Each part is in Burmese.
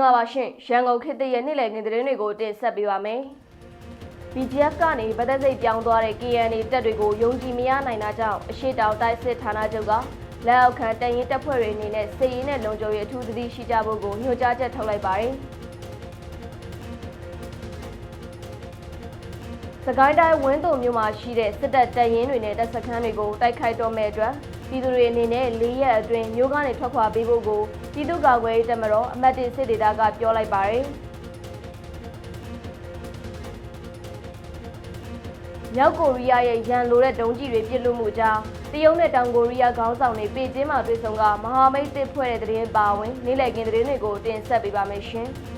င်္ဂလာပါရှင်ရန်ကုန်ခေတ်သစ်ရဲ့နေ့လည်ခင်းသတင်းတွေကိုတင်ဆက်ပေးပါမယ်။ BGF ကနေဗသက်စိတ်ပြောင်းသွားတဲ့ KNA တပ်တွေကိုယုံကြည်မရနိုင်တာကြောင့်အရှိတောင်တိုက်စစ်ဌာနချုပ်ကလက်အောက်ခံတရင်တပ်ဖွဲ့တွေအနေနဲ့စစ်ရေးနဲ့လုံခြုံရေးအထူးသတိရှိကြဖို့ကိုညွှန်ကြားချက်ထုတ်လိုက်ပါတယ်။စကိုင်းတိုင်းဝင်းတုံမြို့မှာရှိတဲ့စစ်တပ်တပ်ရင်းတွေနဲ့တပ်စခန်းတွေကိုတိုက်ခိုက်တော့မဲ့အတွက်ပြည်သူတွေအနေနဲ့၄ရက်အတွင်းမြို့ကနေထွက်ခွာပေးဖို့ကိုပြည်သူ့ကာကွယ်ရေးတပ်မတော်အမတ်1စစ်ဒေသကပြောလိုက်ပါတယ်။မြောက်ကိုရီးယားရဲ့ရန်လိုတဲ့ဒုံးကျည်တွေပစ်လွှတ်မှုကြောင့်တရုတ်နဲ့တောင်ကိုရီးယားခေါင်းဆောင်တွေပေကျင်းမှာတွေ့ဆုံကမဟာမိတ်တစ်ဖွဲ့တဲ့သတင်းပါဝင်နေ့လည်ခင်းသတင်းတွေကိုတင်ဆက်ပေးပါမယ်ရှင်။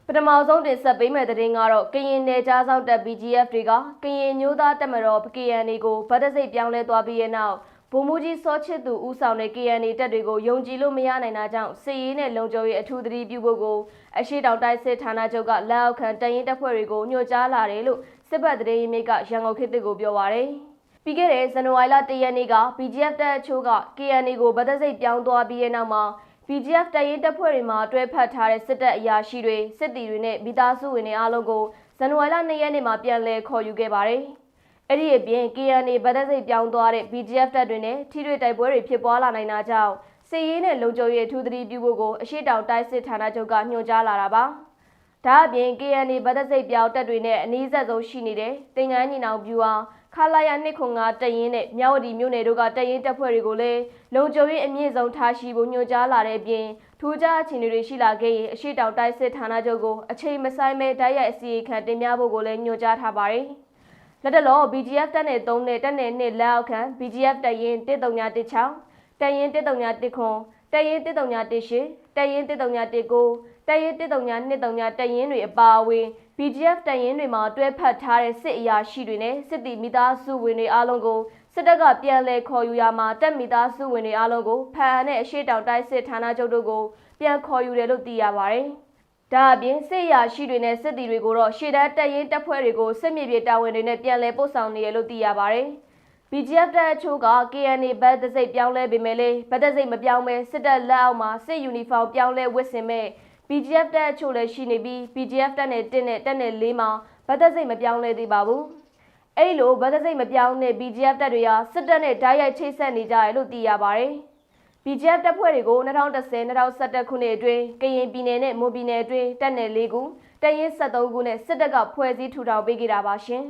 ပထမဆုံးတင်ဆက်ပေးမယ့်သတင်းကတော့ကရင်နယ်ခြားစောင့်တပ် BGF တွေကကရင်မျိုးသားတပ်မတော် KNA ကိုဗတ်တစိတ်ပြောင်းလဲသွားပြီးတဲ့နောက်ဗိုလ်မှူးကြီးစောချစ်သူဦးဆောင်တဲ့ KNA တပ်တွေကိုယုံကြည်လို့မရနိုင်တာကြောင့်စစ်ရေးနဲ့လုံခြုံရေးအထူးသတိပြုဖို့ကိုအရှိတောင်တိုက်စစ်ဌာနချုပ်ကလက်အောက်ခံတရင်တပ်ဖွဲ့တွေကိုညွှန်ကြားလာတယ်လို့စစ်ဘက်သတင်းရင်းမြစ်ကရန်ကုန်ခေတ်သစ်ကိုပြောပါရယ်။ပြီးခဲ့တဲ့ဇန်နဝါရီလ1ရက်နေ့က BGF တပ်အချို့က KNA ကိုဗတ်တစိတ်ပြောင်းသွားပြီးတဲ့နောက်မှာBGF တရင်တပ်ဖွဲ့တွေမှာတွဲဖက်ထားတဲ့စစ်တပ်အရာရှိတွေစစ်တီတွေနဲ့မိသားစုဝင်တွေအားလုံးကိုဇန်နဝါရီလ2ရက်နေ့မှာပြန်လည်ခေါ်ယူခဲ့ပါတယ်။အဲ့ဒီအပြင် KNA ဗတ်စိတ်ပြောင်းသွားတဲ့ BGF တပ်တွေနဲ့ထိတွေ့တိုက်ပွဲတွေဖြစ်ပွားလာနိုင်တာကြောင့်စစ်ရေးနဲ့လုံခြုံရေးအထူးသတိပြုဖို့ကိုအရှိတောင်တိုက်စစ်ဌာနချုပ်ကညွှန်ကြားလာတာပါ။ဒါအပြင် KNA ဗတ်စိတ်ပြောင်းတပ်တွေနဲ့အနီးစပ်ဆုံးရှိနေတဲ့တင်ငန်းညီနောင်ပြူအောင်ခလာရ205တရင်နဲ့မြဝတီမြို့နယ်တို့ကတရင်တပ်ဖွဲ့တွေကိုလည်းလုံခြုံရေးအမြင့်ဆုံးထားရှိဖို့ညွှန်ကြားလာတဲ့အပြင်ထူးခြားအခြေအနေတွေရှိလာခဲ့ရင်အရှိတောင်တိုက်စစ်ဌာနချုပ်ကိုအချိန်မဆိုင်ပဲတိုက်ရိုက်အစီအခံတင်ပြဖို့ကိုလည်းညွှန်ကြားထားပါတယ်။လက်တလော BGF တပ်နဲ့3နဲ့တပ်နယ်2လက်အောက်ခံ BGF တရင်13916တရင်13919တရင်13918တရင်13919တရင်13923တရင်တွေအပါအဝင် BGF တရင်တွေမှာတွဲဖက်ထားတဲ့စစ်အရာရှိတွေနဲ့စစ်တီမိသားစုဝင်တွေအားလုံးကိုစစ်တပ်ကပြန်လည်ခေါ်ယူရမှာတပ်မိသားစုဝင်တွေအားလုံးကိုဖန်နဲ့အရှိတောင်တိုက်စစ်ဌာနချုပ်တို့ကိုပြန်ခေါ်ယူတယ်လို့သိရပါတယ်။ဒါအပြင်စစ်အရာရှိတွေနဲ့စစ်တီတွေကိုတော့ရှေ့တန်းတပ်ရင်းတပ်ဖွဲ့တွေကိုစစ်မြေပြင်တာဝန်တွေနဲ့ပြန်လည်ပို့ဆောင်နေရလို့သိရပါတယ်။ BGF တပ်အချို့က KNA ဗတ်တစိတ်ပြောင်းလဲပေမဲ့လည်းဗတ်တစိတ်မပြောင်းပဲစစ်တပ်လက်အောက်မှာစစ်ယူနီဖောင်းပြောင်းလဲဝတ်ဆင်မဲ့ BGF တပ်အချို့လည်းရှိနေပြီး BGF တပ်နဲ့1နဲ့တပ်နဲ့4မှာဗတ်တစိတ်မပြောင်းလဲသေးပါဘူး။အဲ့လိုဗတ်တစိတ်မပြောင်းတဲ့ BGF တပ်တွေဟာစစ်တပ်နဲ့ဓာတ်ရိုက်ချိတ်ဆက်နေကြတယ်လို့သိရပါတယ်။ BGF တပ်ဖွဲ့တွေကို2010-2011ခုနှစ်အတွင်းကရင်ပြည်နယ်နဲ့မွန်ပြည်နယ်အတွင်းတပ်နယ်4ခုတပ်ရင်း73ခုနဲ့စစ်တပ်ကဖွဲ့စည်းထူထောင်ပေးခဲ့တာပါရှင်။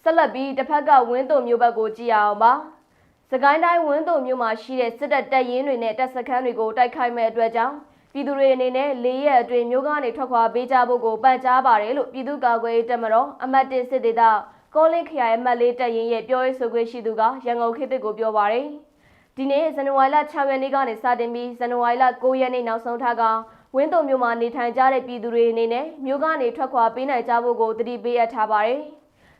ဆက်လက်ပြီးတစ်ဖက်ကဝင်းတုံမြို့ဘက်ကိုကြည့်အောင်ပါ။စကိုင်းတိုင်းဝင်းတုံမြို့မှာရှိတဲ့စစ်တပ်တပ်ရင်းတွေနဲ့တပ်စခန်းတွေကိုတိုက်ခိုက်မဲ့အတွက်ကြောင့်ပြည်သူတွေအနေနဲ့၄ရက်အတွင်းမြို့ကနေထွက်ခွာပေးကြဖို့ကိုပန်ကြားပါတယ်လို့ပြည်သူ့ကာကွယ်ရေးတပ်မတော်အမတ်1စစ်ဒေသကောလင်းခရိုင်အမတ်4တပ်ရင်းရဲ့ပြောရေးဆိုခွင့်ရှိသူကရန်ကုန်ခေတ်သစ်ကိုပြောပါရယ်ဒီနေ့ဇန်နဝါရီလ6ရက်နေ့ကနေစတင်ပြီးဇန်နဝါရီလ9ရက်နေ့နောက်ဆုံးထားကဝင်းတုံမြို့မှာနေထိုင်ကြတဲ့ပြည်သူတွေအနေနဲ့မြို့ကနေထွက်ခွာပေးနိုင်ကြဖို့ကိုတတိပေးအပ်ထားပါတယ်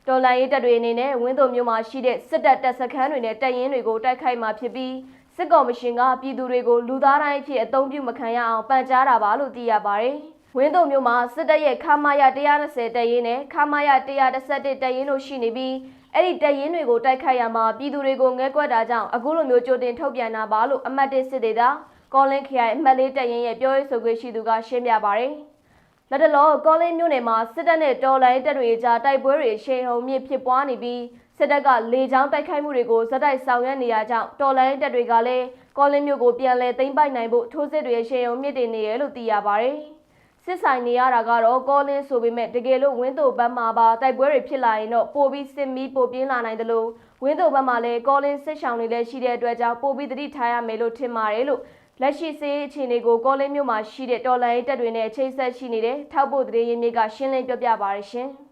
တော်လိုင်းရေးတပ်တွေအနေနဲ့ဝင်းတုံမြို့မှာရှိတဲ့စစ်တပ်တပ်စခန်းတွေနဲ့တပ်ရင်းတွေကိုတိုက်ခိုက်မှာဖြစ်ပြီးစစ်ကော်မရှင်ကပြည်သူတွေကိုလူသားတိုင်းအဖြစ်အသုံးပြုမခံရအောင်ပန်ကြားတာပါလို့သိရပါတယ်။ဝင်းတုံမြို့မှာစစ်တပ်ရဲ့ခမာယ120တပ်ရင်းနဲ့ခမာယ111တပ်ရင်းတို့ရှိနေပြီးအဲ့ဒီတပ်ရင်းတွေကိုတိုက်ခိုက်ရမှာပြည်သူတွေကိုငဲကွက်တာကြောင့်အခုလိုမျိုးကြိုတင်ထုတ်ပြန်တာပါလို့အမတ်1စစ်ဒေသကောလင်းခရိုင်အမတ်4တပ်ရင်းရဲ့ပြောရေးဆိုခွင့်ရှိသူကရှင်းပြပါတယ်။လက်တလောကောလင်းမြို့နယ်မှာစစ်တပ်နဲ့တော်လိုင်းတပ်တွေကြားတိုက်ပွဲတွေရှေ့ဟုန်မြင့်ဖြစ်ပွားနေပြီးစစ်တပ်ကလေကြောင်းတိုက်ခိုက်မှုတွေကိုဇက်တိုက်ဆောင်ရွက်နေရကြောင်းတော်လိုင်းတပ်တွေကလည်းကောလင်းမြို့ကိုပြန်လည်သိမ်းပိုက်နိုင်ဖို့ထိုးစစ်တွေရှေ့ဟုန်မြင့်တင်နေရလို့သိရပါတယ်။စစ်ဆိုင်နေရတာကတော့ကောလင်းဆိုပေမဲ့တကယ်လို့ဝင်းတုံဘက်မှာပါတိုက်ပွဲတွေဖြစ်လာရင်တော့ပိုပြီးစစ်မီးပိုပြင်းလာနိုင်တယ်လို့ဝင်းတုံဘက်မှာလည်းကောလင်းစစ်ဆောင်တွေလည်းရှိတဲ့အတွက်ကြောင့်ပိုပြီးသတိထားရမယ်လို့ထင်ပါတယ်လို့လက်ရှိစစ်ရေးအခြေအနေကိုကောလင်းမြို့မှာရှိတဲ့တော်လိုင်းတပ်တွေနဲ့ချိတ်ဆက်ရှိနေတဲ့ထောက်ပို့သတင်းရင်းမြစ်ကရှင်းလင်းပြပြပါရရှင်။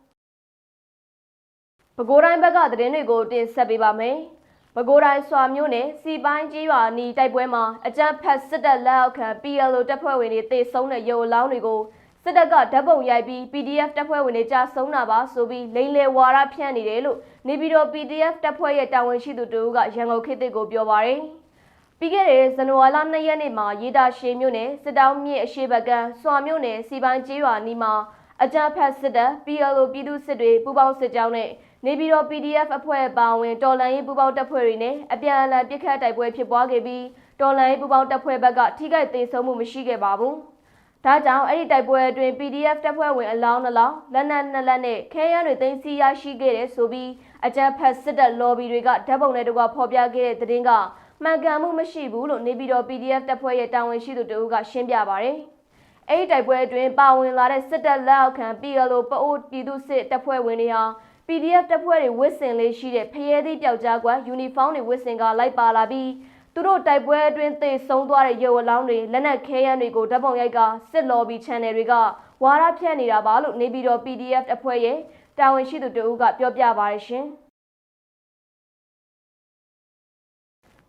ပဲခူးတိုင်းဘက်ကသတင်းတွေကိုတင်ဆက်ပေးပါမယ်။ပဲခူးတိုင်းစွာမြို့နယ်စီပိုင်းကြီးရွာနီတိုက်ပွဲမှာအကြမ်းဖက်စစ်တပ်လက်အောက်ခံ PLO တပ်ဖွဲ့ဝင်တွေတေဆုံးတဲ့ရုပ်အလောင်းတွေကိုစစ်တပ်ကဓာတ်ပုံရိုက်ပြီး PDF တပ်ဖွဲ့ဝင်တွေကြာဆုံးတာပါဆိုပြီးလိမ်လည်ဝါဒဖြန့်နေတယ်လို့နေပြည်တော် PDF တပ်ဖွဲ့ရဲ့တာဝန်ရှိသူတို့ကရန်ကုန်ခေတ်သစ်ကိုပြောပါရယ်။ပြီးခဲ့တဲ့ဇန်နဝါရီလ2ရက်နေ့မှာရေတာရှည်မြို့နယ်စစ်တောင်းမြစ်အရှိဘက်ကစွာမြို့နယ်စီပိုင်းကြီးရွာနီမှာအကြမ်းဖက်စစ်တပ် PLO ပြည်သူစစ်တွေပူးပေါင်းစစ်ကြောင်းနဲ့ နေပြည်တော် PDF အဖွဲ့ပါဝင်တော်လှန်ရေးပူးပေါင်းတပ်ဖွဲ့တွေနဲ့အပြန်အလှန်ပစ်ခတ်တိုက်ပွဲဖြစ်ပွားခဲ့ပြီးတော်လှန်ရေးပူးပေါင်းတပ်ဖွဲ့ဘက်ကထိခိုက်သေဆုံးမှုမရှိခဲ့ပါဘူး။ဒါကြောင့်အဲ့ဒီတိုက်ပွဲအတွင်း PDF တပ်ဖွဲ့ဝင်အလောင်း2လောင်းလက်နက်2လက်နဲ့ခဲယမ်းတွေသိမ်းဆည်းရရှိခဲ့တဲ့ဆိုပြီးအကြမ်းဖက်စစ်တပ် lobby တွေကဓာတ်ပုံနဲ့တကွဖော်ပြခဲ့တဲ့သတင်းကမှန်ကန်မှုမရှိဘူးလို့နေပြည်တော် PDF တပ်ဖွဲ့ရဲ့တာဝန်ရှိသူတဦးကရှင်းပြပါရယ်။အဲ့ဒီတိုက်ပွဲအတွင်းပါဝင်လာတဲ့စစ်တပ်လက်အောက်ခံ PLO ပအိုးပြည်သူစစ်တပ်ဖွဲ့ဝင်တွေဟာ PDF တပ်ဖွဲ့တွေဝစ်စင်လေးရှိတဲ့ဖရဲသီးပျောက်ကြားကွယ်ယူနီဖောင်းတွေဝစ်စင်ကလိုက်ပါလာပြီးသူတို့တိုက်ပွဲအတွင်းသေဆုံးသွားတဲ့ရုပ်အလောင်းတွေလက်နက်ခဲယမ်းတွေကိုဓာတ်ပုံရိုက်ကစစ် lobby channel တွေကဝါဒဖြန့်နေတာပါလို့နေပြည်တော် PDF တပ်ဖွဲ့ရဲ့တာဝန်ရှိသူတဦးကပြောပြပါရရှင်။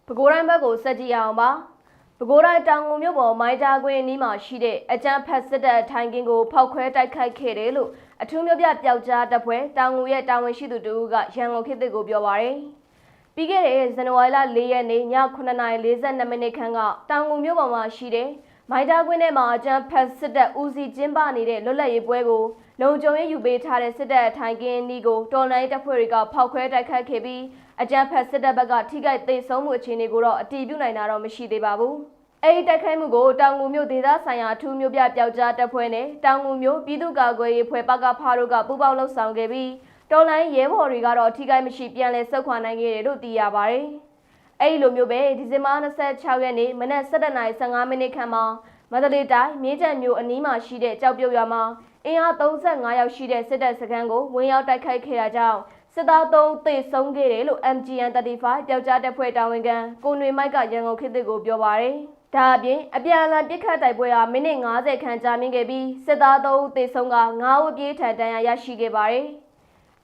ပဲခူးတိုင်းဘက်ကိုဆက်ကြည့်အောင်ပါ။ပဲခူးတိုင်းတောင်ငူမြို့ပေါ်မိုင်းတာကွင်းအနီးမှာရှိတဲ့အကြမ်းဖက်စစ်တပ်ထိုင်ကင်းကိုဖောက်ခွဲတိုက်ခိုက်ခဲ့တယ်လို့အထူးမြို့ပြပျောက်ကြားတပ်ဖွဲ့တောင်ငူရဲ့တာဝန်ရှိသူတဦးကရန်ကုန်ခေတ်သစ်ကိုပြောပါရယ်။ပြီးခဲ့တဲ့ဇန်နဝါရီလ4ရက်နေ့ည9:42မိနစ်ခန့်ကတောင်ငူမြို့ပေါ်မှာရှိတဲ့မိုင်းတာကွင်းထဲမှာအကြမ်းဖက်စစ်တပ်ဦးစီးကျင်းပနေတဲ့လွတ်လပ်ရေးပွဲကိုလုံခြုံရေးယူပေးထားတဲ့စစ်တပ်ထိုင်ကင်းအနီးကိုတော်လှန်ရေးတပ်ဖွဲ့တွေကဖောက်ခွဲတိုက်ခိုက်ခဲ့ပြီးအကြမ်းဖက်စစ်တပ်ဘက်ကထိခိုက်သေဆုံးမှုအခြေအနေကိုတော့အတည်ပြုနိုင်တာတော့မရှိသေးပါဘူး။အဲဒီတိုက်ခိုက်မှုကိုတောင်ငူမြို့ဒေသဆိုင်ရာအထူးမြို့ပြပျောက်ကြားတပ်ဖွဲ့နဲ့တောင်ငူမြို့ပြည်သူ့ကာကွယ်ရေးဖွဲ့ပကဖားတို့ကပူးပေါင်းလှုပ်ဆောင်ခဲ့ပြီးတော်လှန်ရေးရဲဘော်တွေကတော့ထိခိုက်မရှိပြန်လည်ဆုတ်ခွာနိုင်ခဲ့တယ်လို့သိရပါတယ်။အဲဒီလိုမျိုးပဲဒီဇင်ဘာ26ရက်နေ့မနက်7:15မိနစ်ခန့်မှာမန္တလေးတိုင်းမြင်းကြံမြို့အနီးမှာရှိတဲ့ကြောက်ပြုတ်ရွာမှာအင်အား35ယောက်ရှိတဲ့စစ်တပ်စခန်းကိုဝင်ရောက်တိုက်ခိုက်ခဲ့တာကြောင့်စစ်သား3သေဆုံးခဲ့တယ်လို့ MGN35 ပျောက်ကြားတပ်ဖွဲ့တာဝန်ခံကိုနွေမိုက်ကရန်ကုန်ခေတ်သစ်ကိုပြောပါရယ်။ဒါအပြင်အပြန်အလှန်ပစ်ခတ်တိုက်ပွဲဟာမိနစ်50ခန့်ကြာမြင့်ခဲ့ပြီးစစ်သား3သေဆုံးက9ဦးပြေးထန်ဒဏ်ရာရရှိခဲ့ပါရယ်။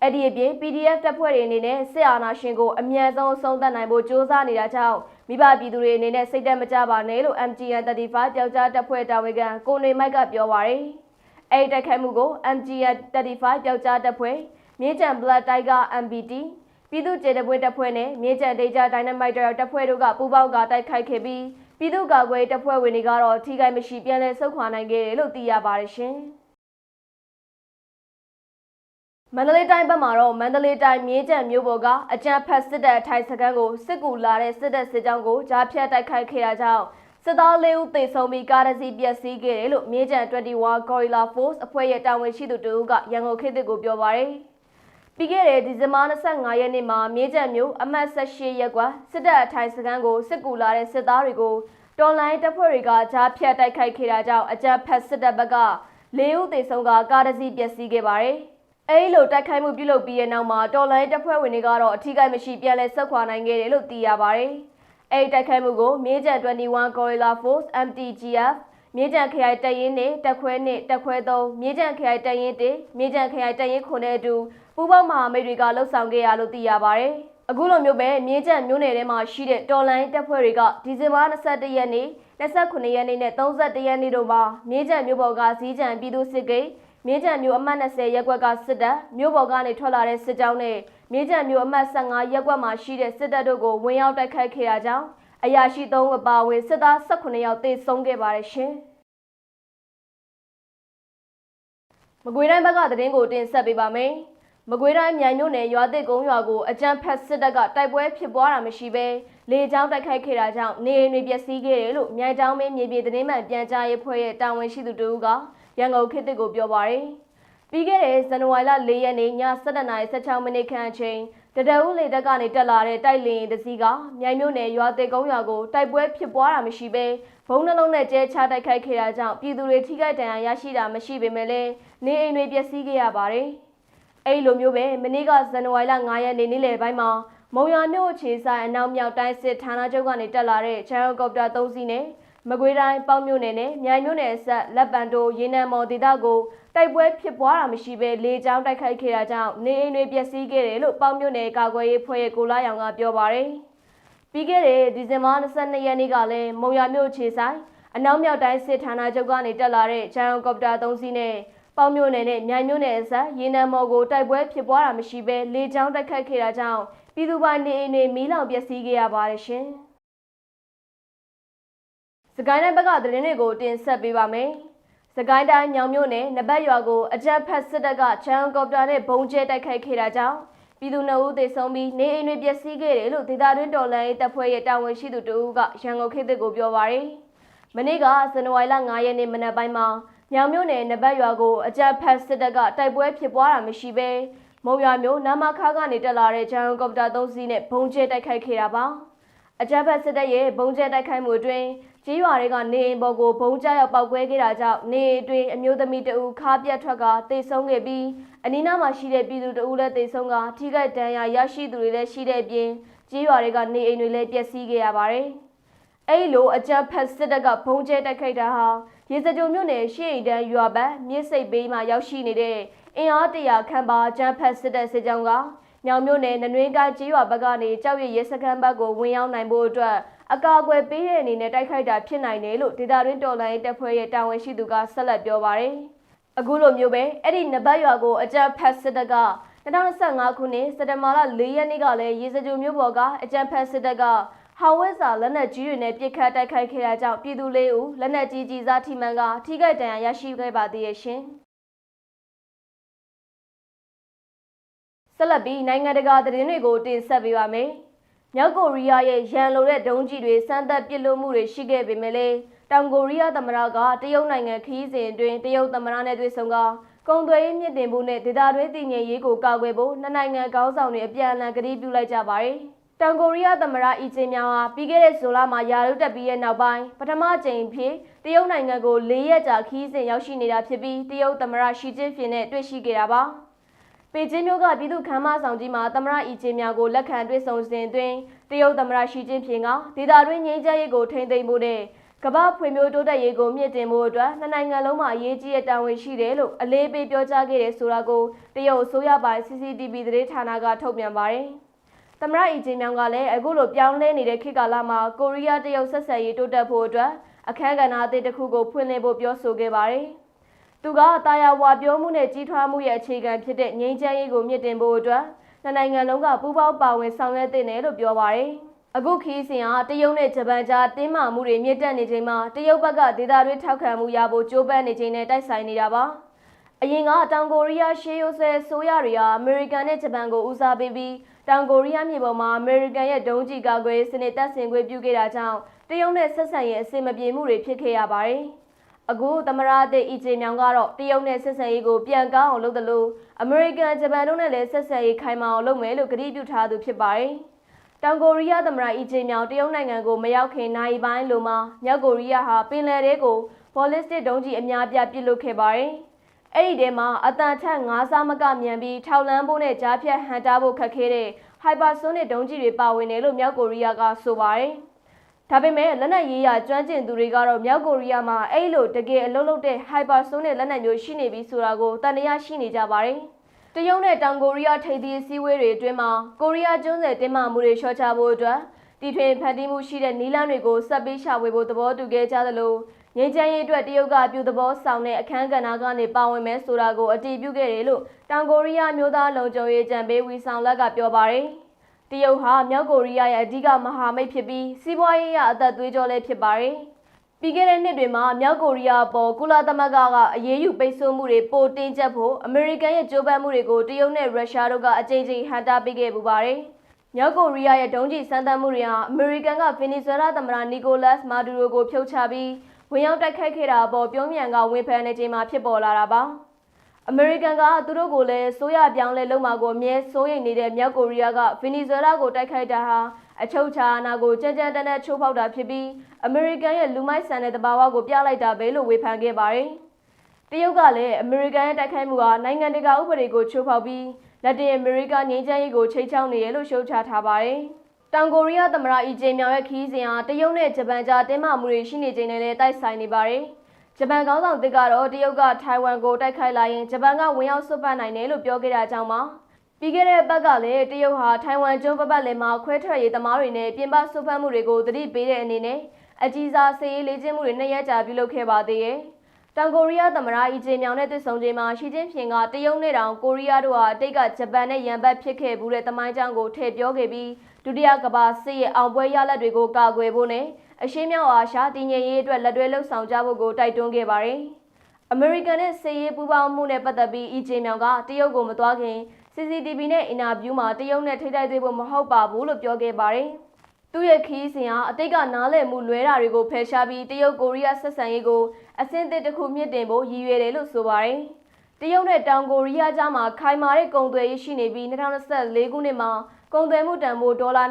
အဲ့ဒီအပြင် PDF တပ်ဖွဲ့တွေအနေနဲ့စစ်အာဏာရှင်ကိုအမြန်ဆုံးအဆုံးသတ်နိုင်ဖို့ကြိုးစားနေတာကြောင့်မိဘပြည်သူတွေအနေနဲ့စိတ်သက်မကြပါနဲ့လို့ MGN35 ပျောက်ကြားတပ်ဖွဲ့တာဝန်ခံကိုနွေမိုက်ကပြောပါရယ်။အဲ့ဒီတိုက်ခိုက်မှုကို MGN35 ပျောက်ကြားတပ်ဖွဲ့မြင်းကြံ Black Tiger MBT ပြည်သူ့ကျေတပွဲတပ်ဖွဲ့နဲ့မြင်းကြံ Data Dynamite တပ်ဖွဲ့တို့ကပူးပေါင်းကတိုက်ခိုက်ခဲ့ပြီးပြည်သူ့ကာကွယ်တပ်ဖွဲ့ဝင်တွေကတော့ထိခိုက်မရှိပြန်လည်ဆုတ်ခွာနိုင်ခဲ့တယ်လို့သိရပါတယ်ရှင်။မန္တလေးတိုင်းဘက်မှာတော့မန္တလေးတိုင်းမြင်းကြံမြို့ပေါ်ကအကြမ်းဖက်စစ်တပ်ထိုင်စခန်းကိုစစ်ကူလာတဲ့စစ်တပ်စစ်ကြောင်းကိုကြားဖြတ်တိုက်ခိုက်ခဲ့တာကြောင့်စစ်သား4ဦးသေဆုံးပြီးကားတစ်စီးပျက်စီးခဲ့တယ်လို့မြင်းကြံ21 Gorilla Force အဖွဲ့ရဲ့တာဝန်ရှိသူတို့ကရန်ကုန်ခေတ်သစ်ကိုပြောပါရယ်။ပြီးခဲ့တဲ့ဒီဇင်ဘာ25ရက်နေ့မှာမြင်းကြံမြို့အမှတ်18ရပ်ကွက်စစ်တပ်အထိုင်စခန်းကိုစစ်ကူလာတဲ့စစ်သားတွေကိုတော်လိုင်းတပ်ဖွဲ့တွေကကြားဖြတ်တိုက်ခိုက်ခဲ့တာကြောင့်အကြမ်းဖက်စစ်တပ်ဘက်က4ဦးသေဆုံးကကားတစ်စီးပျက်စီးခဲ့ပါတယ်။အဲဒီလိုတိုက်ခိုက်မှုပြုလုပ်ပြီးတဲ့နောက်မှာတော်လိုင်းတပ်ဖွဲ့ဝင်တွေကတော့အထူးကိမရှိပြန်လည်ဆုတ်ခွာနိုင်ခဲ့တယ်လို့သိရပါတယ်။အဲဒီတိုက်ခိုက်မှုကိုမြင်းကြံ21 Gorilla Force MTGF မြင်းကြံခရိုင်တပ်ရင်းနဲ့တပ်ခွဲနဲ့တပ်ခွဲ3မြင်းကြံခရိုင်တပ်ရင်း1မြင်းကြံခရိုင်တပ်ရင်း9နဲ့အတူပူးပေါင်းမဟာမိတ်တွေကလှုပ်ဆောင်ခဲ့ရလို့သိရပါတယ်။အခုလိုမျိုးပဲမြင်းကြံမြို့နယ်ထဲမှာရှိတဲ့တော်လိုင်းတပ်ဖွဲ့တွေကဒီဇင်ဘာ21ရက်နေ့29ရက်နေ့နဲ့31ရက်နေ့တို့မှာမြင်းကြံမြို့ပေါ်ကဇီးကြံပြည်သူစစ်ကိတ်မြင်းကြံမြို့အမှတ်20ရပ်ကွက်ကစစ်တပ်မြို့ပေါ်ကနေထွက်လာတဲ့စစ်ကြောင်းနဲ့မြင်းကြံမြို့အမှတ်15ရပ်ကွက်မှာရှိတဲ့စစ်တပ်တို့ကိုဝင်ရောက်တိုက်ခိုက်ခဲ့တာကြောင့်အရာရှိ3ဦးပါဝင်စစ်သား18ယောက်သေဆုံးခဲ့ပါတယ်ရှင်။မကွေးတိုင်းဘက်ကသတင်းကိုတင်ဆက်ပေးပါမယ်။မကွေးတိုင်းမြိုင်မြို့နယ်ရွာသစ်ကုန်းရွာကိုအကြမ်းဖက်စစ်တပ်ကတိုက်ပွဲဖြစ်ပွားတာမရှိဘဲလေကြောင်းတိုက်ခိုက်ခဲ့တာကြောင့်နေအိမ်တွေပျက်စီးခဲ့တယ်လို့မြိုင်တောင်မင်းမြေပြည်သတင်းမှန်ပြန်ကြားရေးဖွဲ့ရဲ့တာဝန်ရှိသူတို့ကရန်ကုန်ခေတ်သစ်ကိုပြောပါရယ်။ပြီးခဲ့တဲ့ဇန်နဝါရီလ4ရက်နေ့ည7:16မိနစ်ခန့်အချိန်တဒအူးလေတပ်ကနေတက်လာတဲ့တိုက်လေယာဉ်တစ်စီးကမြိုင်မြို့နယ်ရွာသစ်ကုန်းရွာကိုတိုက်ပွဲဖြစ်ပွားတာမရှိဘဲဘုံနှလုံးနဲ့ကျဲချတိုက်ခိုက်ခဲ့တာကြောင့်ပြည်သူတွေထိခိုက်ဒဏ်ရာရရှိတာမရှိပေမဲ့လည်းနေအိမ်တွေပျက်စီးခဲ့ရပါတယ်။အဲဒီလိုမျိုးပဲမနေ့ကဇန်နဝါရီလ9ရက်နေ့နေ့လယ်ပိုင်းမှာမုံရွာမြို့အခြေဆိုင်အနောက်မြောက်တိုင်းစစ်ဌာနချုပ်ကနေတက်လာတဲ့ဂျန်ဟယ်ကော်ပတာ3စီးနဲ့မကွေးတိုင်းပေါက်မြို့နယ်နဲ့မြိုင်မြို့နယ်ဆက်လက်ပံတိုရေနံမော်ဒေသကိုတိုက်ပွဲဖြစ်ပွားတာမရှိဘဲလေကြောင်းတိုက်ခိုက်ခဲ့တာကြောင့်နေအိမ်တွေပျက်စီးခဲ့တယ်လို့ပေါက်မြို့နယ်ကာကွယ်ရေးဖွဲ့ရဲ့ကိုလာရောင်ကပြောပါရယ်။ပြီးခဲ့တဲ့ဒီဇင်ဘာ22ရက်နေ့ကလည်းမုံရွာမြို့အခြေဆိုင်အနောက်မြောက်တိုင်းစစ်ဌာနချုပ်ကနေတက်လာတဲ့ဂျန်ဟယ်ကော်ပတာ3စီးနဲ့ပေါက်မြို့နယ်နဲ့မြိုင်မြို့နယ်ဆက်ရေနံမော်ကိုတိုက်ပွဲဖြစ်ပွားတာမရှိဘဲလေကြောင်းတိုက်ခိုက်ခဲ့တာကြောင့်ပြည်သူပိုင်နေအိမ်တွေမီးလောင်ပျက်စီးခဲ့ရပါတယ်ရှင်။စကိုင်းတိုင်းဘက်ကသတင်းတွေကိုတင်ဆက်ပေးပါမယ်။စကိုင်းတိုင်းညောင်မြို့နယ်နဘက်ရွာကိုအကြမ်းဖက်စစ်တပ်ကဂျန်ဟယ်ကော်ပတာနဲ့ဘုံကျဲတိုက်ခိုက်ခဲ့တာကြောင့်ပ ပြည်သူ2ဦးသေဆုံးပြီးနေအိမ်တွေပျက်စီးခဲ့တယ်လို့ဒေသတွင်းတော်လှန်ရေးတပ်ဖွဲ့ရဲ့တာဝန်ရှိသူတဦးကရန်ကုန်ခေတ်သစ်ကိုပြောပါရယ်။မနေ့ကဇန်နဝါရီလ9ရက်နေ့မနက်ပိုင်းမှာမြောင်မြို့နယ်နဘတ်ရွာကိုအကြမ်းဖက်စစ်တပ်ကတိုက်ပွဲဖြစ်ပွားတာမရှိဘဲမုံရွာမြို့နာမခါကနေတက်လာတဲ့ဂျန်ကော်ပတာ3စီးနဲ့ဘုံကျဲတိုက်ခိုက်ခဲ့တာပါ။အကြမ်းဖက်စစ်တပ်ရဲ့ဘုံကျဲတိုက်ခိုက်မှုအတွင်းကြေးရွာတွေကနေအိမ်ပေါ်ကိုဘုံကျရောက်ပောက်ကွဲခဲ့တာကြောင့်နေအိမ်အတွင်းအမျိုးသမီးတဦးခါပြတ်ထွက်ကသေဆုံးခဲ့ပြီးအနီးနားမှာရှိတဲ့ပြည်သူတဦးလည်းသေဆုံးကထိခိုက်ဒဏ်ရာရရှိသူတွေလည်းရှိတဲ့အပြင်ကြေးရွာတွေကနေအိမ်တွေလည်းပျက်စီးခဲ့ရပါတယ်။အဲ့လိုအကြမ်းဖက်စစ်တပ်ကဘုံကျဲတိုက်ခိုက်တာဟာရေစကြိုမြို့နယ်ရှေ့အိမ်တန်းရွာဘက်မြစ်စိတ်ဘေးမှာရောက်ရှိနေတဲ့အင်အား100ခန့်ပါအကြမ်းဖက်စစ်တပ်စစ်ကြောင်းကညောင်မြို့နယ်နနွေးကိုင်းကြေးရွာဘက်ကနေကြောက်ရရဲစခန်းဘက်ကိုဝင်ရောက်နိုင်ဖို့အတွက်အကာအကွယ်ပေးတဲ့အနေနဲ့တိုက်ခိုက်တာဖြစ်နိုင်တယ်လို့ဒေသတွင်းတော်လှန်ရေးတပ်ဖွဲ့ရဲ့တာဝန်ရှိသူကဆက်လက်ပြောပါရယ်။အခုလိုမျိုးပဲအဲ့ဒီနဘတ်ရွာကိုအကြမ်းဖက်စစ်တပ်က2025ခုနှစ်စက်တင်ဘာလ4ရက်နေ့ကလည်းရေစကြိုမြို့ပေါ်ကအကြမ်းဖက်စစ်တပ်ကဟောင်ဝစ်စာလက်နက်ကြီးတွေနဲ့ပစ်ခတ်တိုက်ခိုက်ခဲ့တာကြောင့်ပြည်သူ4ဦးလက်နက်ကြီးကြီးစားထိမှန်ကထိခိုက်ဒဏ်ရာရရှိခဲ့ပါသေးရဲ့ရှင်။ဆက်လက်ပြီးနိုင်ငံတကာသတင်းတွေကိုတင်ဆက်ပေးပါမယ်။မြောက်ကိုရီးယားရဲ့ရန်လိုတဲ့ဒုံးကျည်တွေစမ်းသပ်ပစ်လွှတ်မှုတွေရှိခဲ့ပေမဲ့လည်းတောင်ကိုရီးယားသမ္မတကတရုတ်နိုင်ငံခရီးစဉ်အတွင်းတရုတ်သမ္မတနဲ့တွေ့ဆုံကကုန်သွယ်ရေးမြင့်တင်ဖို့နဲ့ဒေသတွင်းတည်ငြိမ်ရေးကိုကာကွယ်ဖို့နှစ်နိုင်ငံခေါင်းဆောင်တွေအပြန်အလှန်ကတိပြုလိုက်ကြပါတယ်။တောင်ကိုရီးယားသမ္မတအီဂျင်မြောင်ဟာပြီးခဲ့တဲ့ဇွန်လမှာယာရုတက်ပြီးရဲ့နောက်ပိုင်းပထမကြိမ်ဖြစ်တရုတ်နိုင်ငံကို4ရက်ကြာခရီးစဉ်ရောက်ရှိနေတာဖြစ်ပြီးတရုတ်သမ္မတရှီကျင်းဖျင်နဲ့တွေ့ရှိခဲ့တာပါ။ပေကျင်းမြို့ကပြည်သူ့ခမ်းမဆောင်ကြီးမှာသမ္မတအီဂျင်မြောင်ကိုလက်ခံတွေ့ဆုံစဉ်အတွင်းတရုတ်သမ္မတရှီကျင်းဖျင်ကဒေသတွင်းငြိမ်းချမ်းရေးကိုထိန်းသိမ်းဖို့နဲ့ကမ္ဘာဖွံ့ဖြိုးတိုးတက်ရေးကိုမြင့်တင်ဖို့အတွက်နှစ်နိုင်ငံလုံးမှာအရေးကြီးတဲ့တာဝန်ရှိတယ်လို့အလေးပေးပြောကြားခဲ့တယ်ဆိုတာကိုတရုတ်အစိုးရပိုင် CCTV သတင်းဌာနကထုတ်ပြန်ပါတယ်။သမ္မတအီဂျင်မြောင်ကလည်းအခုလိုပြောင်းလဲနေတဲ့ခေတ်ကာလမှာကိုရီးယားတရုတ်ဆက်ဆံရေးတိုးတက်ဖို့အတွက်အခမ်းကဏ္ဍအသစ်တစ်ခုကိုဖွင့်လှစ်ဖို့ပြောဆိုခဲ့ပါတယ်။သူကတာယာဝါပြောမှုနဲ့ကြီးထွားမှုရဲ့အခြေခံဖြစ်တဲ့ငြိမ်းချမ်းရေးကိုမြင့်တင်ဖို့အတွက်နှစ်နိုင်ငံလုံးကပူးပေါင်းပါဝင်ဆောင်ရွက်သင့်တယ်လို့ပြောပါတယ်။အခုခီးစဉ်ဟာတရုတ်နဲ့ဂျပန်ကြားတင်းမာမှုတွေမြင့်တက်နေချိန်မှာတရုတ်ဘက်ကဒေသတွင်းထောက်ခံမှုရဖို့ကြိုးပမ်းနေချိန်နဲ့တိုက်ဆိုင်နေတာပါ။အရင်ကတောင်ကိုရီးယားရှေးရိုးဆွဲဆိုးရတွေဟာအမေရိကန်နဲ့ဂျပန်ကိုဦးစားပေးပြီးတောင်ကိုရီးယားမြေပေါ်မှာအမေရိကန်ရဲ့ဒုံးကျည်ကာကွယ်စနစ်တပ်ဆင်ခွင့်ပြုခဲ့တာကြောင့်တရုတ်နဲ့ဆက်ဆံရေးအဆင်မပြေမှုတွေဖြစ်ခဲ့ရပါတယ်။အခုသမ္မတအသစ်အီဂျင်မြောင်ကတော့တရုတ်နဲ့ဆက်ဆံရေးကိုပြန်ကောင်းအောင်လုပ်တယ်လို့အမေရိကန်ဂျပန်တို့နဲ့လည်းဆက်ဆံရေးခိုင်မာအောင်လုပ်မယ်လို့ကတိပြုထားသူဖြစ်ပါတယ်။တောင်ကိုရီးယားသမ္မတအီဂျင်မြောင်တရုတ်နိုင်ငံကိုမရောက်ခင်နိုင်ပိုင်းလိုမှာမြောက်ကိုရီးယားဟာပင်လယ်ထဲကိုဘောလစ်တစ်ဒုံးကျည်အများပြပစ်လွှတ်ခဲ့ပါတယ်။အဲ့ဒီထဲမှာအတန်ထက်9ဆမကမြန်ပြီးထောက်လန်းဖို့နဲ့ကြားဖြတ်ဟန်တာဖို့ခက်ခဲတဲ့ဟိုက်ပါဆိုနစ်ဒုံးကျည်တွေပါဝင်တယ်လို့မြောက်ကိုရီးယားကဆိုပါတယ်။ဒါပေမဲ့လက်နက်ရေးရာကျွမ်းကျင်သူတွေကတော့မြောက်ကိုရီးယားမှာအဲ့လိုတကယ်အလုပ်လုပ်တဲ့ဟိုက်ပါဆိုနစ်လက်နက်မျိုးရှိနေပြီဆိုတာကိုတန်တရားရှိနေကြပါတယ်။တရုတ်နဲ့တောင်ကိုရီးယားထိပ်သီးအစည်းအဝေးတွေအတွင်းမှာကိုရီးယားကျွန်းဆွယ်တင်းမာမှုတွေလျှော့ချဖို့အတွက်တီထွင်ဖန်တီးမှုရှိတဲ့နည်းလမ်းတွေကိုဆက်ပြီးရှာဖွေဖို့သဘောတူခဲ့ကြသလိုငြိမ်းချမ်းရေးအတွက်တရုတ်ကအပြုသဘောဆောင်တဲ့အခမ်းကဏ္ဍကနေပါဝင်မယ်ဆိုတာကိုအတည်ပြုခဲ့တယ်လို့တောင်ကိုရီးယားမျိုးသားလုံခြုံရေးကြံပေးဝီဆောင်လက်ကပြောပါတယ်။တရုတ်ဟာမြောက်ကိုရီးယားရဲ့အဓိကမဟာမိတ်ဖြစ်ပြီးစီးပွားရေးအရအသက်သွေးကြောလည်းဖြစ်ပါတယ်။ပြီးခဲ့တဲ့နှစ်တွေမှာမြောက်ကိုရီးယားပေါ်ကုလသမဂ္ဂကအရေးယူပိတ်ဆို့မှုတွေပိုတင်းကျပ်ဖို့အမေရိကန်ရဲ့ကြိုးပမ်းမှုတွေကိုတရုတ်နဲ့ရုရှားတို့ကအကြိမ်ကြိမ်ဟန်တာပေးခဲ့ပူပါတယ်။မြောက်ကိုရီးယားရဲ့ဒုံးကျည်စမ်းသပ်မှုတွေဟာအမေရိကန်ကဗင်နီဇွဲလားသမ္မတနီကိုလတ်မာဒူရိုကိုဖြုတ်ချပြီးဝင်ရောက်တိုက်ခိုက်ခဲ့တာအပေါ်ပြုံးမြန်ကဝန်ဖန်နေချိန်မှာဖြစ်ပေါ်လာတာပါ။အမေရိကန်ကသူတို့ကိုလည်းဆိုရပြောင်းလဲလုံမှာကိုအမြဲစိုးရိမ်နေတဲ့မြောက်ကိုရီးယားကဗင်နီဇွဲလားကိုတိုက်ခိုက်တာဟာအချုပ်ချာအာဏာကိုကြမ်းကြမ်းတမ်းတမ်းချိုးဖောက်တာဖြစ်ပြီးအမေရိကန်ရဲ့လူမိုက်ဆန်တဲ့သဘာဝကိုပြလိုက်တာပဲလို့ဝေဖန်ခဲ့ပါတယ်။တရုတ်ကလည်းအမေရိကန်ရဲ့တိုက်ခိုက်မှုဟာနိုင်ငံတကာဥပဒေကိုချိုးဖောက်ပြီးလက်တင်အမေရိကငြိမ်းချမ်းရေးကိုချိတ်ချောက်နေတယ်လို့ရှုတ်ချထားပါတယ်။တောင်ကိုရီးယားသမ္မတအီဂျင်မြောင်ရဲ့ခရီးစဉ်ဟာတရုတ်နဲ့ဂျပန်ကြားတင်းမာမှုတွေရှိနေချိန်နဲ့လည်းတိုက်ဆိုင်နေပါတယ်။ဂျပန်ခေါင်းဆောင်တစ်ကတော့တရုတ်ကထိုင်ဝမ်ကိုတိုက်ခိုက်လာရင်ဂျပန်ကဝင်ရောက်ဆွတ်ပတ်နိုင်တယ်လို့ပြောခဲ့တာကြောင့်ပါ။ပြီးခဲ့တဲ့ဘက်ကလည်းတရုတ်ဟာထိုင်ဝမ်ကျွန်းပတ်လည်မှာခွဲထွက်ရေးသမားတွေနဲ့ပြင်ပဆွတ်ဖက်မှုတွေကိုသတိပေးတဲ့အနေနဲ့အကြီးစားစစ်ရေးလေ့ကျင့်မှုတွေ2ရက်ကြာပြုလုပ်ခဲ့ပါသေးတယ်။တောင်ကိုရီးယားသမ္မတအီဂျင်မြောင်နဲ့တွေ့ဆုံချိန်မှာရှီကျင်းဖျင်ကတရုတ်နဲ့တောင်ကိုရီးယားတို့ဟာအတိတ်ကဂျပန်နဲ့ရန်ဘက်ဖြစ်ခဲ့မှုတဲ့သမိုင်းကြောင်းကိုထည့်ပြောခဲ့ပြီးဒုတိယကမ္ဘာစစ်ရဲ့အောင်ပွဲရလဒ်တွေကိုကာကွယ်ဖို့နဲ့အရှေ့မြောက်အာရှတည်ငြိမ်ရေးအတွက်လက်တွဲလှုပ်ဆောင်ကြဖို့ကိုတိုက်တွန်းခဲ့ပါတယ်။အမေရိကန်နဲ့စစ်ရေးပူးပေါင်းမှုနဲ့ပတ်သက်ပြီးအီဂျင်မြောင်ကတရုတ်ကိုမသွားခင် CCTV နဲ့အင်တာဗျူးမှာတရုတ်နဲ့ထိတိုက်သေးဖို့မဟုတ်ပါဘူးလို့ပြောခဲ့ပါတယ်။သူ့ရဲ့ခီးစဉ်ဟာအတိတ်ကနားလည်မှုလွဲတာတွေကိုဖယ်ရှားပြီးတရုတ်ကိုရီးယားဆက်ဆံရေးကိုအဆင့်သစ်တစ်ခုမြင့်တင်ဖို့ရည်ရွယ်တယ်လို့ဆိုပါတယ်။တရုတ်နဲ့တောင်ကိုရီးယားကြားမှာခိုင်မာတဲ့ကုန်သွယ်ရေးရှိနေပြီး2024ခုနှစ်မှာကုန်သွယ်မှုတန်ဖိုးဒေါ်လာ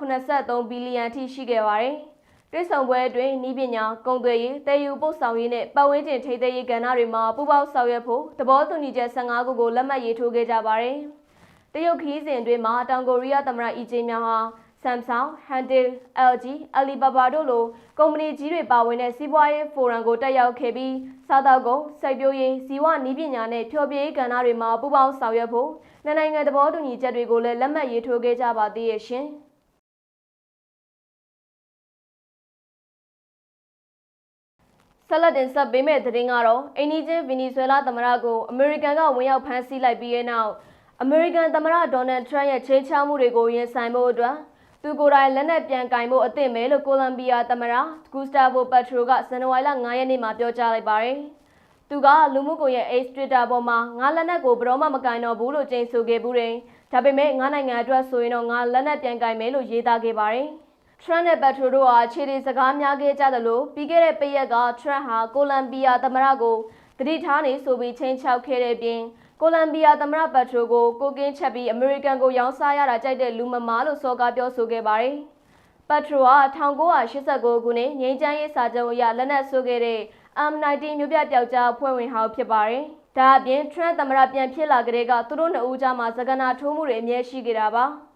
283ဘီလီယံထိရှိခဲ့ပါတယ်။တွဲဆောင်ပွဲအတွင်းနည်းပညာကုန်သွယ်ရေးတည်ယူပို့ဆောင်ရေးနဲ့ပတ်ဝန်းကျင်ထိန်းသိမ်းရေးကဏ္ဍတွေမှာပူးပေါင်းဆောင်ရွက်ဖို့သဘောတူညီချက်15ခုကိုလက်မှတ်ရေးထိုးခဲ့ကြပါတယ်။တရုတ်ခီးစဉ်အတွင်းမှာတောင်ကိုရီးယားသမ္မတအီဂျင်မြောင်ဟာ Samsung, Hyundai, LG, Alibaba တို့လိုကုမ္ပဏီကြီးတွေပါဝင်တဲ့စီးပွားရေးဖိုရမ်ကိုတက်ရောက်ခဲ့ပြီးစားသောက်ကုန်စိုက်ပျိုးရေးဇီဝနည်းပညာနဲ့ဖျော်ဖြေရေးကဏ္ဍတွေမှာပူးပေါင်းဆောင်ရွက်ဖို့နိုင်ငံသဘောတူညီချက်တွေကိုလည်းလက်မှတ်ရေးထိုးခဲ့ကြပါသေးရဲ့ရှင်။ဆက်လက်တင်ဆက်ပေးမယ့်သတင်းကတော့အိန္ဒိယဗင်နီဇွဲလားသမ္မတကိုအမေရိကန်ကဝင်ရောက်ဖမ်းဆီးလိုက်ပြီးတဲ့နောက်အမေရိကန်သမ္မတဒေါ်နယ်ထရန့်ရဲ့ချိန်ချမှုတွေကိုရင်ဆိုင်ဖို့အတွက်သူကိုယ်တိုင်လက်နက်ပြန်ကင်ဖို့အသင့်ပဲလို့ကိုလံဘီယာသမ္မတဂူစတာဗို ပက်ထရိုကဇန်နဝါရီလ9ရက်နေ့မှာပြောကြားလိုက်ပါတယ်။သူကလူမှုကွန်ရက် X Twitter ပေါ်မှာငါလက်နက်ကိုဘယ်တော့မှမကင်တော့ဘူးလို့ကြိမ်ဆိုခဲ့ဘူးတယ်။ဒါပေမဲ့ငါနိုင်ငံအတွက်ဆိုရင်တော့ငါလက်နက်ပြန်ကင်မယ်လို့ရေးသားခဲ့ပါတယ်။ထရန့်နဲ့ပက်ထရိုတို့ဟာခြေတွေစကားများခဲ့ကြတယ်လို့ပြီးခဲ့တဲ့ပိတ်ရက်ကထရန့်ဟာကိုလံဘီယာသမ္မတကိုတတိထားနေဆိုပြီးချိန်ချောက်ခဲ့တဲ့ပြင်ကိုလံဘီယာသမ္မတပက်ထရိုကိုကိုကင်းချက်ပြီးအမေရိကန်ကိုရောင်းစားရတာကြိုက်တဲ့လူမမာလို့စော်ကားပြောဆိုခဲ့ပါတယ်။ပက်ထရိုက1989ခုနှစ်ငြိမ်းချမ်းရေးစာချုပ်အရလက်နက်ဆုပ်ခဲ့တဲ့ M19 မြို့ပြပျောက်ကြားအဖွဲ့ဝင်ဟောင်းဖြစ်ပါတယ်။ဒါအပြင်ထရန့်သမ္မတပြန်ဖြစ်လာကြတဲ့ကသူတို့နှစ်ဦးကြားမှာစကားနာထိုးမှုတွေအမြဲရှိခဲ့တာပါ။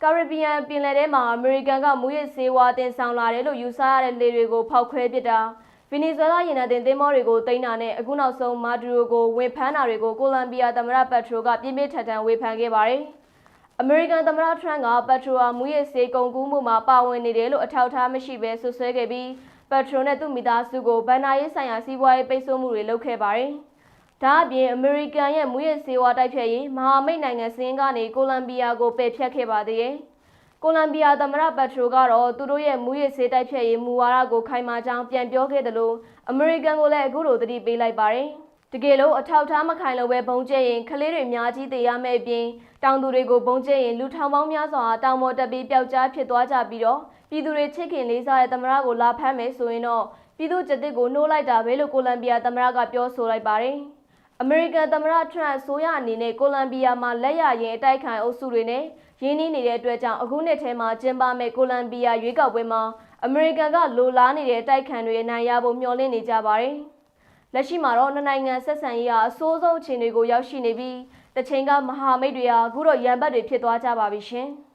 ကာရစ်ဘီယံပင်လယ်ထဲမှာအမေရိကန်ကမူရစ်ဆေးဝါးတင်ဆောင်လာတယ်လို့ယူဆရတဲ့လေတွေကိုဖောက်ခွဲပစ်တာဗင်နီဇွဲလားရေနံတင်သင်္ဘောတွေကိုသိမ်းတာနဲ့အခုနောက်ဆုံးမာဒူရိုကိုဝင်ဖမ်းတာတွေကိုကိုလံဘီယာသမ္မတပက်ထရိုကပြင်းပြထန်ထန်ဝေဖန်ခဲ့ပါတယ်။အမေရိကန်သမ္မတထရန့်ကပက်ထရိုဟာမူရစ်ဆေးကုန်ကူးမှုမှာပါဝင်နေတယ်လို့အထောက်အထားမရှိဘဲဆွဆွဲခဲ့ပြီးပက်ထရိုနဲ့သူ့မိသားစုကိုဗန်နာရေးဆိုင်ရာစီးပွားရေးပိတ်ဆို့မှုတွေလုပ်ခဲ့ပါတယ်။ဒါအပြင်အမေရိကန်ရဲ့မူရစ်ဆေးဝါးတိုက်ဖျက်ရေးမဟာမိတ်နိုင်ငံစင်းကနေကိုလံဘီယာကိုပယ်ဖျက်ခဲ့ပါသေးတယ်။ကိုလံဘီယာသမ္မတပက်ထရိုကတော့သူတို့ရဲ့မူရစ်ဆေးတိုက်ဖျက်ရေးမူဝါဒကိုခိုင်မာကြောင်းပြန်ပြောခဲ့တယ်လို့အမေရိကန်ကိုလည်းအခုလိုသတိပေးလိုက်ပါတယ်။တကယ်လို့အထောက်ထားမခိုင်လို့ပဲဘုံကျဲရင်ကလေးတွေအများကြီးသေရမယ့်အပြင်တောင်သူတွေကိုဘုံကျဲရင်လူထောင်ပေါင်းများစွာတောင်ပေါ်တက်ပြီးပျောက်ကြားဖြစ်သွားကြပြီးတော့ပြည်သူတွေချစ်ခင်လေးစားတဲ့သမ္မတကိုလာဖမ်းမယ်ဆိုရင်တော့ပြည်သူ့ကျက်တစ်ကိုနှိုးလိုက်တာပဲလို့ကိုလံဘီယာသမ္မတကပြောဆိုလိုက်ပါတယ်။အမေရိကန်သမ္မတထရန့်အစိုးရအနေနဲ့ကိုလံဘီယာမှာလက်ရရင်အတိုက်ခံအုပ်စုတွေနဲ့ရင်းနှီးနေတဲ့အတွက်ကြောင့်အခုနှစ်ထဲမှာကျင်းပမဲ့ကိုလံဘီယာရွေးကောက်ပွဲမှာအမေရိကန်ကလိုလားနေတဲ့တိုက်ခံတွေအနိုင်ရဖို့မျှော်လင့်နေကြပါတယ်။လက်ရှိမှာတော့နှစ်နိုင်ငံဆက်ဆံရေးဟာအဆိုးဆုံးအခြေအနေကိုရောက်ရှိနေပြီးတချိန်ကမဟာမိတ်တွေဟာအခုတော့ရန်ဘက်တွေဖြစ်သွားကြပါပြီရှင်။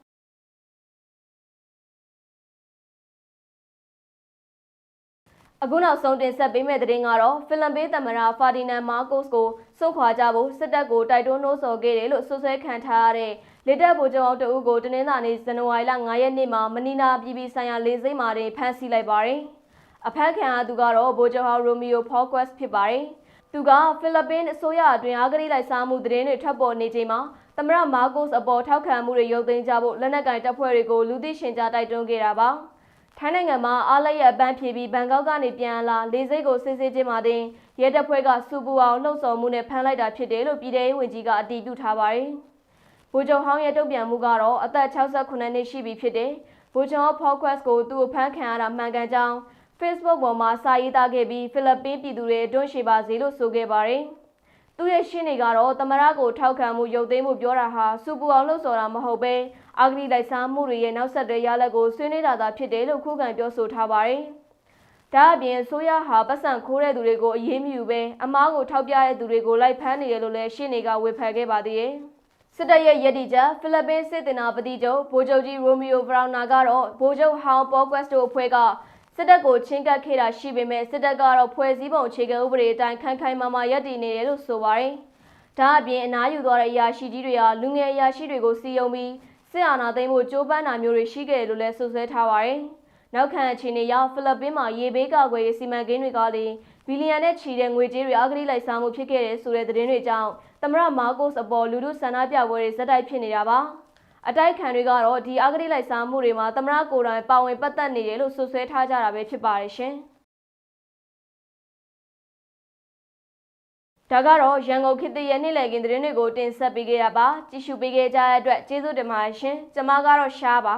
အခုနောက်ဆုံးတင်ဆက်ပေးမယ့်သတင်းကတော့ဖီလစ်ပိုင်သမ္မတဖာဒီနန်မာကိုစ်ကိုစွန့်ခွာကြဖို့စစ်တပ်ကိုတိုက်တွန်းနှိုးဆော်ခဲ့တယ်လို့ဆွဆွဲခံထားရတဲ့လေတပ်ဗိုလ်ချုပ်အောင်တဦးကိုတနင်္လာနေ့ဇန်နဝါရီလ9ရက်နေ့မှာမနီလာပြည်ပြည်ဆိုင်ရာလေဆိပ်မှာတင်ဖမ်းဆီးလိုက်ပါတယ်။အဖမ်းခံရသူကတော့ဗိုလ်ချုပ်ဟောင်းရိုမီယိုဖော့ကွက်စ်ဖြစ်ပါတယ်။သူကဖီလစ်ပိုင်အစိုးရအတွင်းအဂတိလိုက်စားမှုသတင်းတွေထွက်ပေါ်နေချိန်မှာသမ္မတမာကိုစ်အပေါ်ထောက်ခံမှုတွေရုပ်သိမ်းကြဖို့လက်နက်ကင်တပ်ဖွဲ့တွေကိုလူသိရှင်ကြားတိုက်တွန်းခဲ့တာပါ။ထိုင်းနိုင်ငံမှာအားလက်ရအပန်းဖြေပြီးဘန်ကောက်ကနေပြန်လာလေဆိပ်ကိုစစ်ဆေးခြင်းမှာတင်ရဲတပ်ဖွဲ့ကစူပူအောင်လှုံ့ဆော်မှုနဲ့ဖမ်းလိုက်တာဖြစ်တယ်လို့ပြည်ထောင်ဝန်ကြီးကအတည်ပြုထားပါတယ်။ဗိုလ်ချုပ်ဟောင်းရဲ့တုံ့ပြန်မှုကတော့အသက်68နှစ်ရှိပြီဖြစ်တဲ့ဗိုလ်ချုပ်ဖော့ကွက်စ်ကိုသူ့အဖမ်းခံရတာမှန်ကန်ကြောင်း Facebook ပေါ်မှာစာရေးသားခဲ့ပြီးဖိလစ်ပိုင်ပြည်သူတွေအတွန်းရှိပါစေလို့ဆိုခဲ့ပါတယ်။သူ့ရဲ့ရှင်းနေကတော့သမ္မတကိုထောက်ခံမှုရုပ်သိမ်းမှုပြောတာဟာစူပူအောင်လှုံ့ဆော်တာမဟုတ်ပဲအဂတိလိုက်စားမှုတွေရဲ့နောက်ဆက်တွဲရလဒ်ကိုဆွေးနွေးတာသာဖြစ်တယ်လို့ခုခံပြောဆိုထားပါတယ်။ဒါအပြင်ဆိုရဟာပတ်စံခိုးတဲ့သူတွေကိုအရေးမယူပဲအမားကိုထောက်ပြတဲ့သူတွေကိုလိုက်ဖမ်းနေတယ်လို့လည်းရှင်းနေကဝေဖန်ခဲ့ပါသေးတယ်။စစ်တပ်ရဲ့ရည်တည်ချက်ဖိလစ်ပိုင်စစ်တင်နာပတိချုပ်ဗိုလ်ချုပ်ကြီးရိုမီယိုဗရောင်နာကတော့ဗိုလ်ချုပ်ဟောင်းပေါ်ကွက်စ်တို့အဖွဲ့ကစစ်တပ်ကိုချင်းကပ်ခဲ့တာရှိပေမဲ့စစ်တပ်ကတော့ဖွဲ့စည်းပုံအခြေခံဥပဒေအတိုင်းခိုင်ခိုင်မာမာရပ်တည်နေတယ်လို့ဆိုပါတယ်။ဒါအပြင်အနားယူသွားတဲ့အရာရှိကြီးတွေဟာလူငယ်အရာရှိတွေကိုစီယုံပြီးစစ်အာဏာသိမ်းဖို့ကြိုးပမ်းတာမျိုးတွေရှိခဲ့တယ်လို့လည်းဆွဆွဲထားပါတယ်။နောက်ခံအခြေအနေအရဖိလစ်ပိုင်မှာရေဘေးကာကွယ်ရေးစီမံကိန်းတွေကလည်းဘီလီယံနဲ့ချီတဲ့ငွေကြေးတွေအဂတိလိုက်စားမှုဖြစ်ခဲ့တယ်ဆိုတဲ့သတင်းတွေကြောင့်သမ္မတမာကိုစ်အပေါ်လူထုဆန္ဒပြပွဲတွေဇက်တိုက်ဖြစ်နေတာပါ။အတိုက်ခံတွေကတော့ဒီအဂတိလိုက်စားမှုတွေမှာသမ္မတကိုယ်တိုင်ပါဝင်ပတ်သက်နေတယ်လို့ဆွဆွဲထားကြတာပဲဖြစ်ပါတယ်ရှင်။ ဒါကတော့ရန်ကုန်ခေတ်သစ်ရဲ့နေ့လည်ခင်းသတင်းတွေကိုတင်ဆက်ပေးခဲ့ရပါကြည့်ရှုပေးခဲ့ကြတဲ့အတွက်ကျေးဇူးတင်ပါတယ်ရှင်ကျွန်မကတော့ရှားပါ